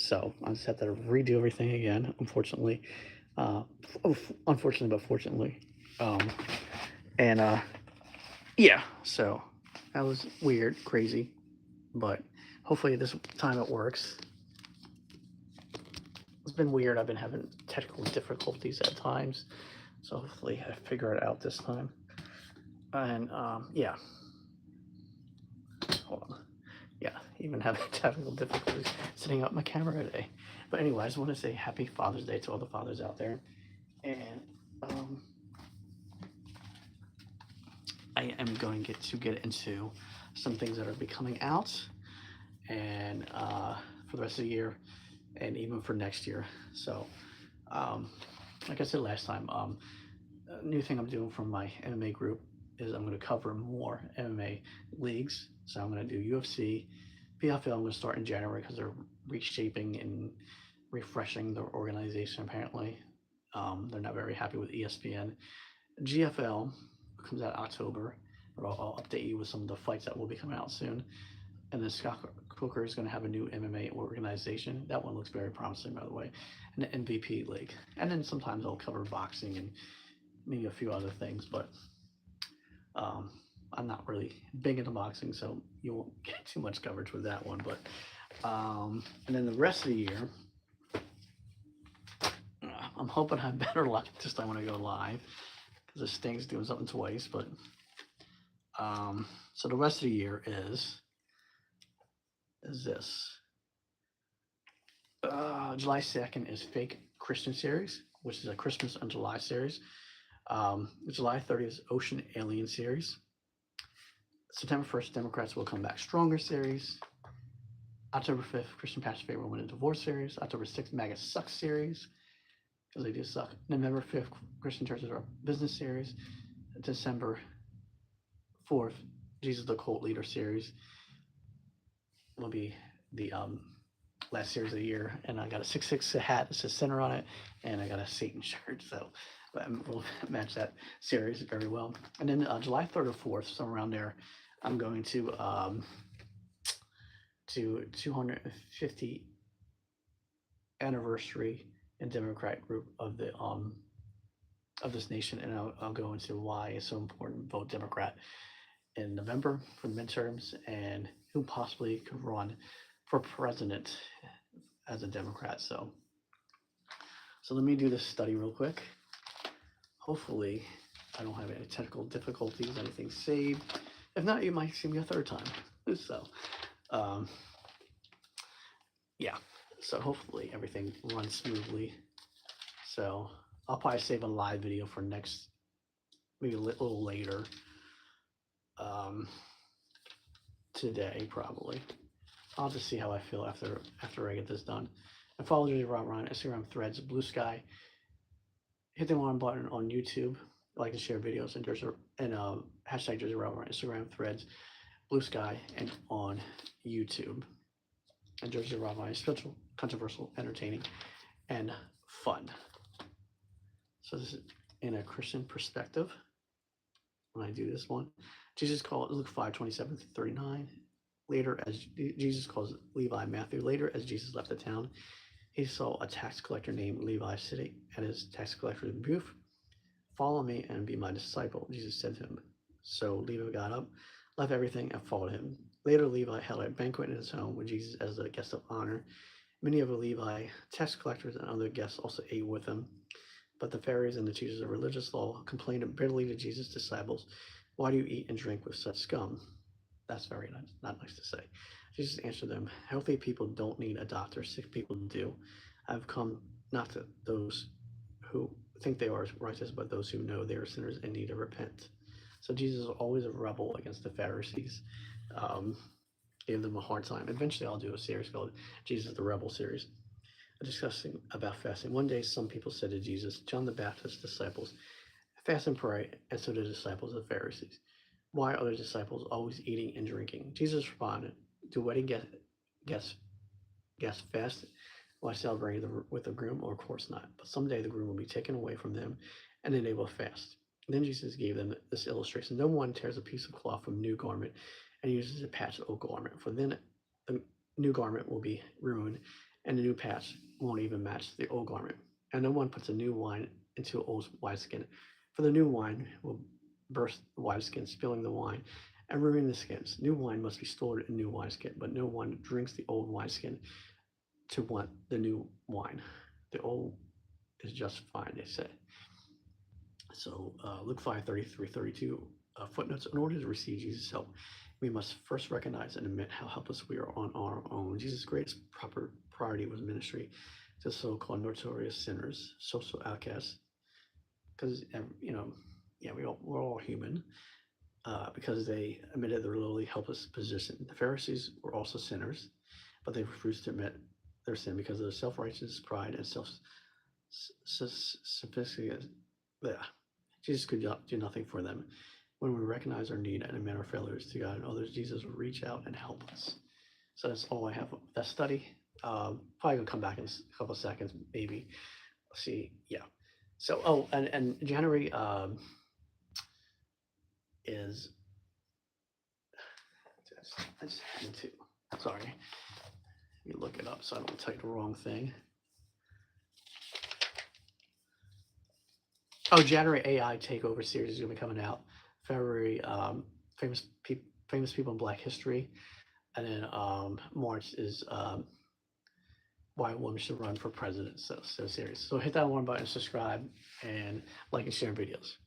So I just have to redo everything again, unfortunately. Uh, Unfortunately, but fortunately. Um, and yeah, so that was weird, crazy, but hopefully this time it works. It's been weird. I've been having technical difficulties at times, so hopefully I figure it out this time. And yeah, hold on. Yeah, even having technical difficulties setting up my camera today. But anyway, I just want to say happy Father's Day to all the fathers out there. And um, I am going to get into some things that are be coming out and for the rest of the year and even for next year. So, um, like I said last time, a new thing I'm doing from my MMA group is I'm going to cover more MMA leagues. So I'm going to do UFC, PFL. I'm going to start in January because they're reshaping and refreshing their organization. Apparently, they're not very happy with ESPN. GFL comes out October, but I'll update you with some of the fights that will be coming out soon. And then Scott Coker is going to have a new MMA organization. That one looks very promising, by the way. And the MVP League. And then sometimes I'll cover boxing and maybe a few other things, but um, I'm not really big into boxing, so you won't get too much coverage with that one. But and then the rest of the year, I'm hoping I have better luck this time when I go live because this thing's doing something twice. But so the rest of the year is this. July 2nd is Fake Christian Series, which is a Christmas and July series. July 30th is Ocean Alien Series. September 1st, Democrats Will Come Back Stronger Series. October 5th, Christian Pastor Favorite Women in Divorce Series. October 6th, MAGA Sucks Series, because they do suck. November 5th, Christian Churches Are Business Series. December 4th, Jesus the Cult Leader Series will be the last series of the year. And I got a 666 hat that says Center on it, and I got a Satan shirt, so we'll match that series very well. And then July 3rd or 4th, somewhere around there, I'm going to 250 anniversary and Democrat group of this nation, and I'll go into why it's so important to vote Democrat in November for the midterms and who possibly could run for president as a Democrat. So let me do this study real quick. Hopefully, I don't have any technical difficulties, anything saved. If not, you might see me a third time. So, yeah. So hopefully everything runs smoothly. So I'll probably save a live video for next, maybe a little later today, probably. I'll just see how I feel after I get this done. And follow Jersey Rob Ryan, Instagram, Threads, Blue Sky. Hit the one button on YouTube. I like to share videos and hashtag Jersey Rob Ryan, Instagram, Threads, Blue Sky, and on YouTube. And Jersey Rob Ryan, spiritual, controversial, entertaining, and fun. So this is in a Christian perspective. When I do this one, Jesus called Luke 5:27-39. Later, as Jesus calls Levi Matthew. Later, as Jesus left the town, he saw a tax collector named Levi sitting at his tax collector's booth. Follow me and be my disciple, Jesus said to him. So Levi got up, left everything, and followed him. Later, Levi held a banquet in his home with Jesus as a guest of honor. Many of the Levi tax collectors and other guests also ate with him. But the Pharisees and the teachers of religious law complained bitterly to Jesus' disciples, "Why do you eat and drink with such scum?" That's very nice, not nice to say. Jesus answered them, "Healthy people don't need a doctor, sick people do. I've come not to those who think they are righteous, but those who know they are sinners and need to repent." So Jesus is always a rebel against the Pharisees. Gave them a hard time. Eventually, I'll do a series called Jesus the Rebel series, discussing about fasting. One day, some people said to Jesus, "John the Baptist's disciples fast and pray, and so do the disciples of the Pharisees. Why are the disciples always eating and drinking?" Jesus responded, "Do wedding guests fast while celebrating with the groom? Or of course not. But someday the groom will be taken away from them, and then they will fast." Then Jesus gave them this illustration: "No one tears a piece of cloth from a new garment and uses a patch of old garment, for then the new garment will be ruined, and the new patch won't even match the old garment. And no one puts a new wine into old wineskin, for the new wine will burst the wineskin, spilling the wine and ruining the skins. New wine must be stored in new wineskin, but no one drinks the old wineskin to want the new wine. The old is just fine, they say. So Luke 5:33-32 footnotes. In order to receive Jesus' help, we must first recognize and admit how helpless we are on our own. Jesus' greatest proper priority was ministry to so-called notorious sinners, social outcasts, because yeah, we're all human. Because they admitted their lowly, helpless position. The Pharisees were also sinners, but they refused to admit their sin because of their self-righteous pride and sophisticated. Yeah, Jesus could do nothing for them. When we recognize our need and admit our failures to God and others, Jesus will reach out and help us. So that's all I have with that study. Probably gonna come back in a couple of seconds, maybe. Let's see. Yeah. So, and January is. I just had to. Sorry. Let me look it up so I don't tell you the wrong thing. Oh, January AI Takeover series is gonna be coming out. February, famous people in Black history, and then March is why a woman should run for president. So series. So hit that one button, subscribe, and like and share videos.